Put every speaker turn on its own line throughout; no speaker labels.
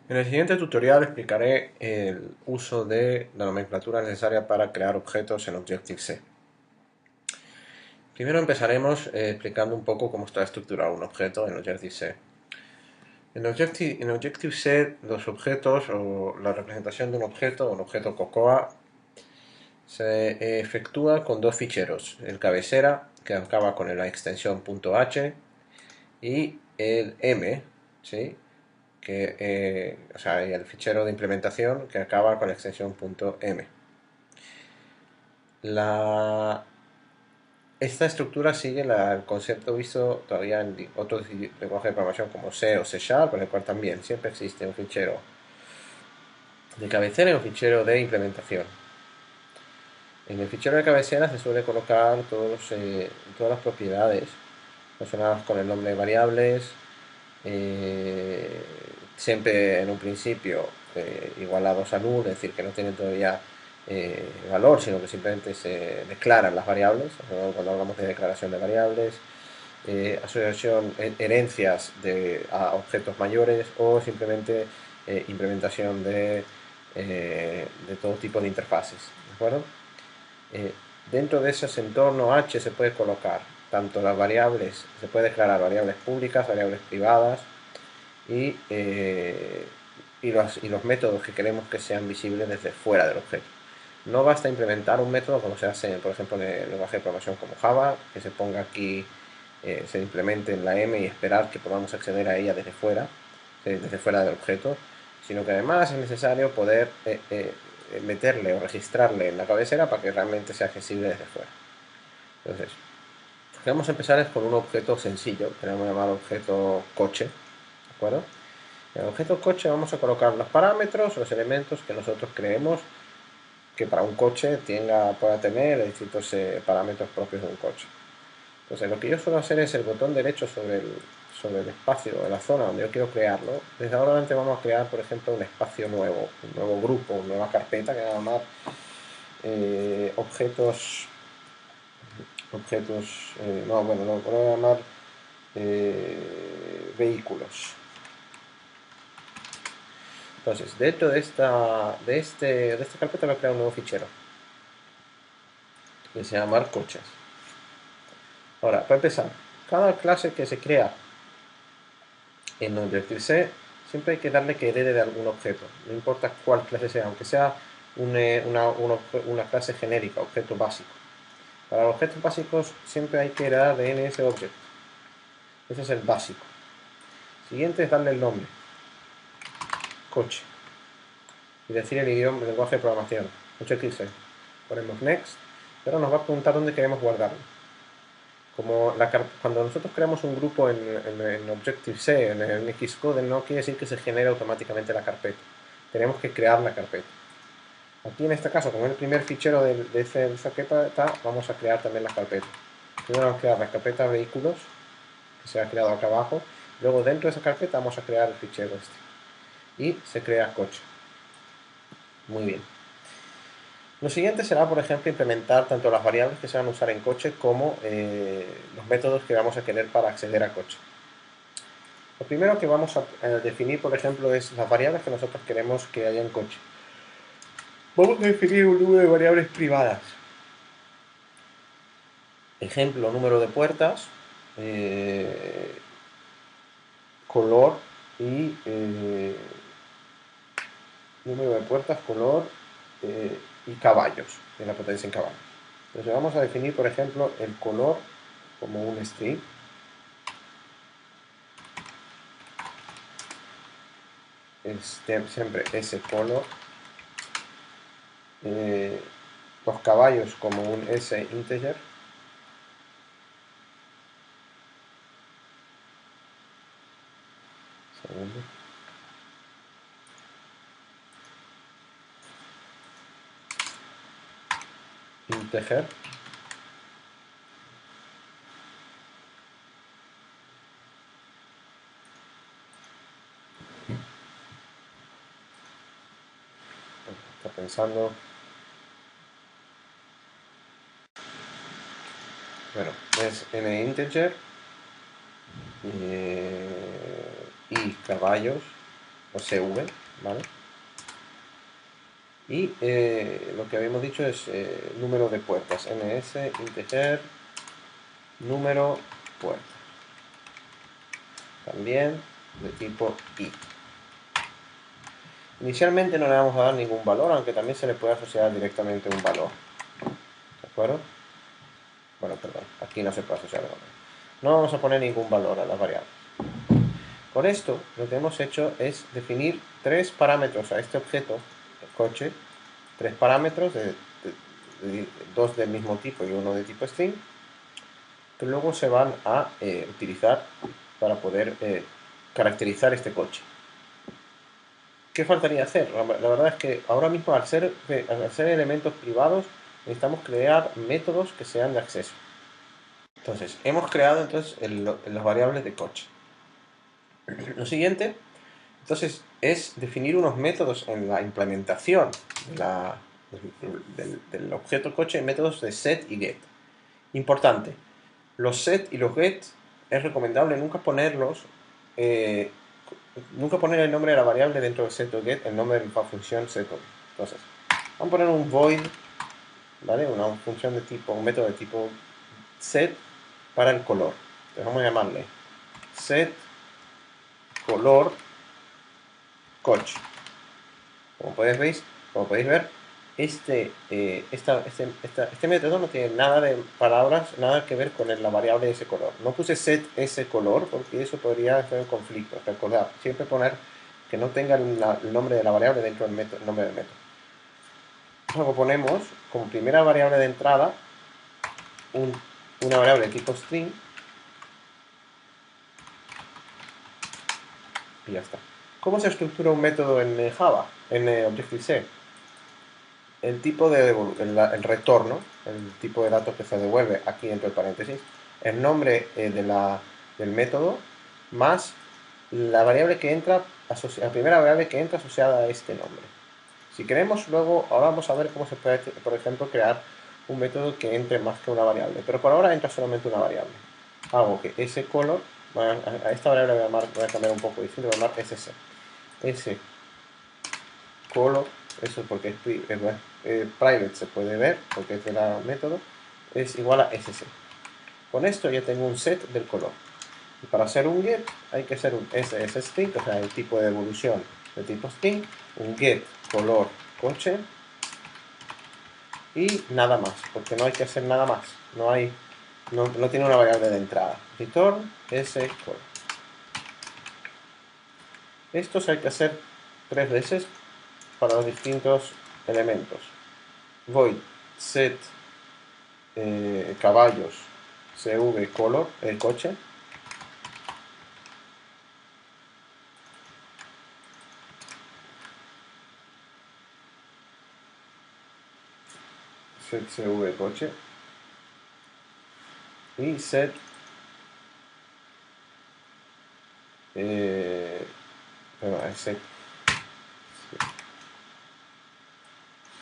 En el siguiente tutorial explicaré el uso de la nomenclatura necesaria para crear objetos en Objective-C. Primero empezaremos explicando un poco cómo está estructurado un objeto en Objective-C. En Objective-C los objetos o la representación de un objeto Cocoa, se efectúa con dos ficheros, el cabecera, que acaba con la extensión .h, y el m, ¿sí? O sea, el fichero de implementación que acaba con la extensión .m. Esta estructura sigue el concepto visto todavía en otros lenguajes de programación como C o C#, por el cual también siempre existe un fichero de cabecera y un fichero de implementación. En el fichero de cabecera se suele colocar todas las propiedades relacionadas con el nombre de variables, siempre en un principio igualados al 1, es decir, que no tienen todavía valor, sino que simplemente se declaran las variables, cuando hablamos de declaración de variables, asociación, herencias a objetos mayores o simplemente implementación de todo tipo de interfaces. ¿De acuerdo? Dentro de ese entorno H se puede colocar tanto las variables, se puede declarar variables públicas, variables privadas y los métodos que queremos que sean visibles desde fuera del objeto. No basta implementar un método como se hace, por ejemplo, en el lenguaje de programación como Java, que se ponga aquí, se implemente en la M y esperar que podamos acceder a ella desde fuera del objeto, sino que además es necesario poder meterle o registrarle en la cabecera para que realmente sea accesible desde fuera. Entonces, lo que vamos a empezar es con un objeto sencillo, que vamos a llamar objeto coche, ¿de acuerdo? En el objeto coche vamos a colocar los parámetros, los elementos que nosotros creemos que para un coche pueda tener distintos parámetros propios de un coche. Entonces lo que yo suelo hacer es el botón derecho sobre el espacio, de la zona donde yo quiero crearlo. Desde ahora adelante vamos a crear, por ejemplo, un espacio nuevo, un nuevo grupo, una nueva carpeta que vamos a llamar no, bueno, lo voy a llamar vehículos. Entonces, dentro de esta carpeta voy a crear un nuevo fichero que se llama coches. Ahora, para empezar, cada clase que se crea en Objective-C siempre hay que darle que herede de algún objeto, no importa cuál clase sea, aunque sea una clase genérica, objeto básico. Para los objetos básicos siempre hay que heredar de NSObject. Ese es el básico. Siguiente es darle el nombre, coche, y decir el idioma, el lenguaje de programación, Objective-C. Ponemos next, y ahora nos va a preguntar dónde queremos guardarlo. Cuando nosotros creamos un grupo en Objective-C, en Xcode, no quiere decir que se genere automáticamente la carpeta. Tenemos que crear la carpeta. Aquí en este caso, como es el primer fichero de esa carpeta, vamos a crear también la carpeta. Primero vamos a crear la carpeta vehículos, que se ha creado acá abajo. Luego dentro de esa carpeta vamos a crear el fichero este. Y se crea coche. Muy bien. Lo siguiente será, por ejemplo, implementar tanto las variables que se van a usar en coche como los métodos que vamos a querer para acceder a coche. Lo primero que vamos a definir, por ejemplo, es las variables que nosotros queremos que haya en coche. Vamos a definir un número de variables privadas. Ejemplo, número de puertas, color y número de puertas, color y caballos, en la potencia en caballos. Entonces vamos a definir, por ejemplo, el color como un string. Siempre ese color. Los caballos como un s integer. Segundo. Integer. Está pensando. Bueno, es n integer y caballos, o CV, ¿vale? Y lo que habíamos dicho es número de puertas, ns integer número puerta, también de tipo i. Inicialmente no le vamos a dar ningún valor, aunque también se le puede asociar directamente un valor, ¿de acuerdo? Bueno, perdón, aquí no se puede asociar valor. No vamos a poner ningún valor a la variable. Con esto lo que hemos hecho es definir tres parámetros a este objeto, el coche, tres parámetros, dos del mismo tipo y uno de tipo string, que luego se van a utilizar para poder caracterizar este coche. ¿Qué faltaría hacer? La verdad es que ahora mismo al ser elementos privados necesitamos crear métodos que sean de acceso. Entonces, hemos creado entonces las variables de coche. Lo siguiente, entonces, es definir unos métodos en la implementación del objeto coche, métodos de set y get. Importante, los set y los get es recomendable nunca ponerlos, nunca poner el nombre de la variable dentro de set o get, el nombre de la función set o get. Entonces, vamos a poner un void, ¿vale? Una función de tipo, un método de tipo set para el color. Entonces vamos a llamarle set color coche. Como podéis ver, este método no tiene nada de palabras, nada que ver con la variable de ese color. No puse set ese color porque eso podría hacer conflicto. Recordad, siempre poner que no tenga el nombre de la variable dentro del nombre del método. Luego ponemos como primera variable de entrada una variable de tipo string y ya está. ¿Cómo se estructura un método en Java, en Objective-C? El tipo de el retorno, el tipo de datos que se devuelve aquí dentro del paréntesis, el nombre del método más la variable que entra, la primera variable que entra asociada a este nombre. Si queremos luego, ahora vamos a ver cómo se puede, por ejemplo, crear un método que entre más que una variable, pero por ahora entra solamente una variable. Hago que ese color, a esta variable voy a cambiar un poco distinto, voy a llamar sc. Ese color, eso porque es private, se puede ver porque es del método, es igual a sc. Con esto ya tengo un set del color. Y para hacer un get hay que hacer un ss_string, o sea, el tipo de devolución de tipo string, un get color coche y nada más, porque no hay que hacer nada más. No tiene una variable de entrada. Return ese color. Estos hay que hacer 3 veces para los distintos elementos. Void set caballos cv color, el coche, set cv coche y set perdón, set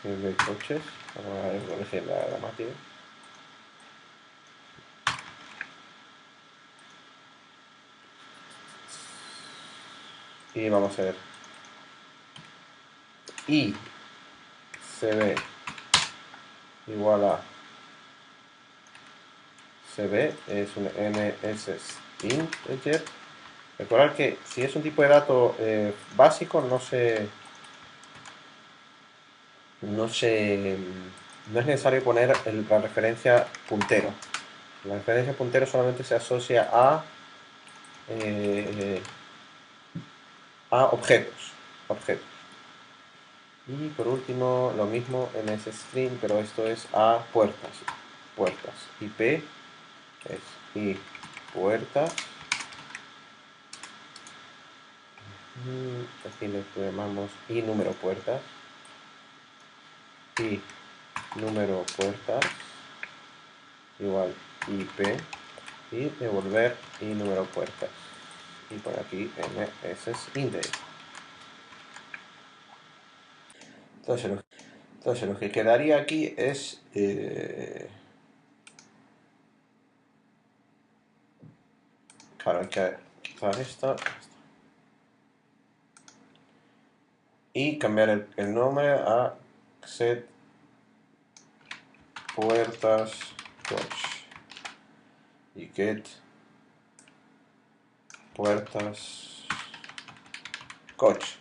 cv coches, vamos a corregir la gramática. Y vamos a ver i cv igual a cv es un ns integer. Recordar que si es un tipo de dato básico no es necesario poner la referencia puntero. La referencia puntero solamente se asocia eh, a objetos. Y por último, lo mismo en ese string, pero esto es a puertas. IP es y puertas. Aquí le llamamos y número puertas. Y número puertas igual IP y devolver y número puertas. Y por aquí ese es integer. Entonces lo que quedaría aquí es claro, hay que quitar esto. y cambiar el nombre a set puertas coche y get puertas coche.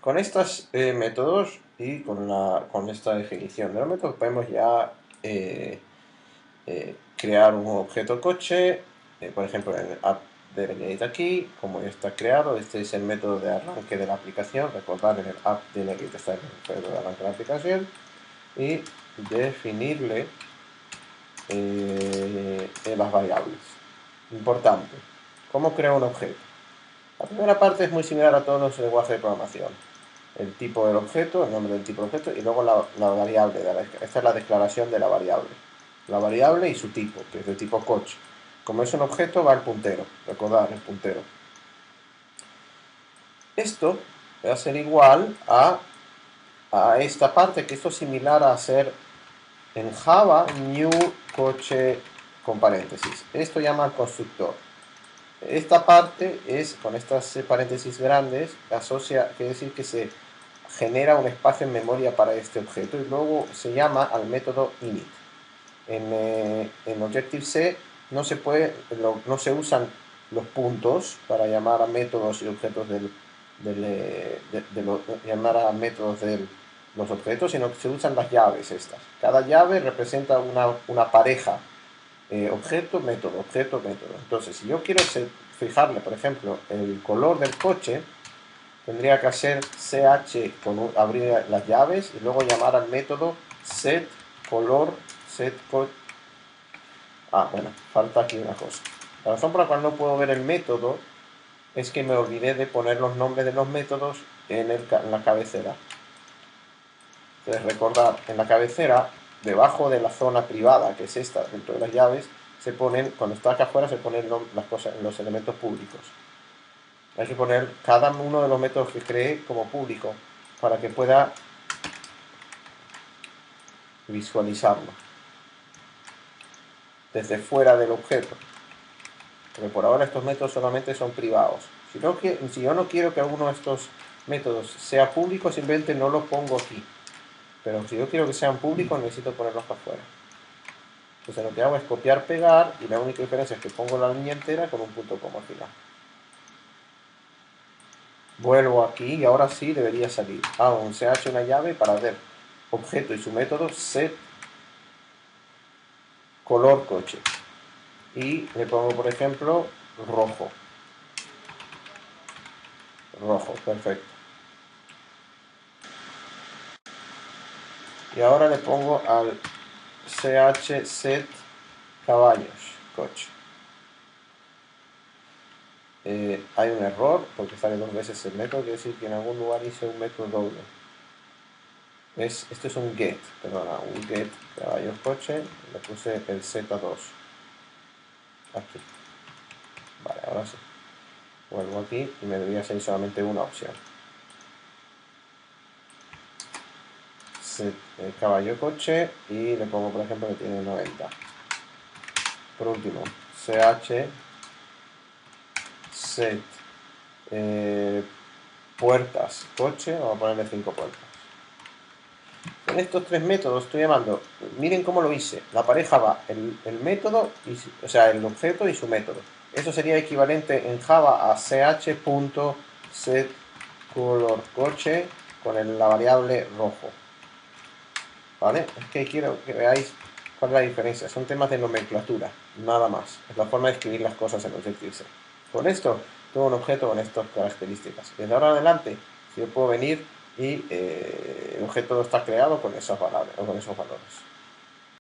Con estos métodos y con esta definición de los métodos podemos ya crear un objeto coche, por ejemplo en el app delegate aquí, como ya está creado, este es el método de arranque de la aplicación, recordad en el app delegate está el método de arranque de la aplicación, y definirle las variables. Importante, ¿cómo creo un objeto? La primera parte es muy similar a todos los lenguajes de programación. El tipo del objeto, el nombre del tipo de objeto y luego la variable. Esta es la declaración de la variable. La variable y su tipo, que es de tipo coche. Como es un objeto, va el puntero. Recordad, el puntero. Esto va a ser igual a esta parte, que esto es similar a hacer en Java new coche con paréntesis. Esto llama al constructor. Esta parte es, con estas paréntesis grandes, quiere decir que se genera un espacio en memoria para este objeto y luego se llama al método init. En Objective-C no se usan los puntos para llamar a métodos y objetos llamar a métodos de los objetos, sino que se usan las llaves estas. Cada llave representa una pareja objeto, método, objeto, método. Entonces, si yo quiero fijarle, por ejemplo, el color del coche, tendría que hacer ch abrir las llaves y luego llamar al método set color bueno, falta aquí una cosa. La razón por la cual no puedo ver el método es que me olvidé de poner los nombres de los métodos en la cabecera. Entonces recordad, en la cabecera, debajo de la zona privada, que es esta, dentro de las llaves, se ponen, cuando está acá afuera, se ponen las cosas, los elementos públicos. Hay que poner cada uno de los métodos que cree como público para que pueda visualizarlo desde fuera del objeto. Porque por ahora estos métodos solamente son privados. Si yo no quiero que alguno de estos métodos sea público, simplemente no lo pongo aquí. Pero si yo quiero que sean públicos, necesito ponerlos para afuera. Entonces lo que hago es copiar, pegar, y la única diferencia es que pongo la línea entera con un punto coma al final. Vuelvo aquí y ahora sí debería salir. Hago un ch una llave para ver objeto y su método set color coche. Y le pongo, por ejemplo, rojo. Rojo, perfecto. Y ahora le pongo al ch set caballos coche. Hay un error porque sale dos veces el método, quiere decir que en algún lugar hice un método doble. Esto es un get, perdona, un get caballos coche, le puse el z2 aquí. Vale, ahora sí. Vuelvo aquí y me debería salir solamente una opción. Set caballo coche y le pongo por ejemplo que tiene 90. Por último, ch set puertas coche, vamos a ponerle 5 puertas. En estos tres métodos estoy llamando, miren cómo lo hice, la pareja va el método, o sea, el objeto y su método. Eso sería equivalente en Java a ch.setColorCoche con la variable rojo. ¿Vale? Es que quiero que veáis cuál es la diferencia. Son temas de nomenclatura, nada más. Es la forma de escribir las cosas en Objective-C. Con esto, tengo un objeto con estas características. Desde ahora en adelante, yo puedo venir y el objeto está creado con esos valores.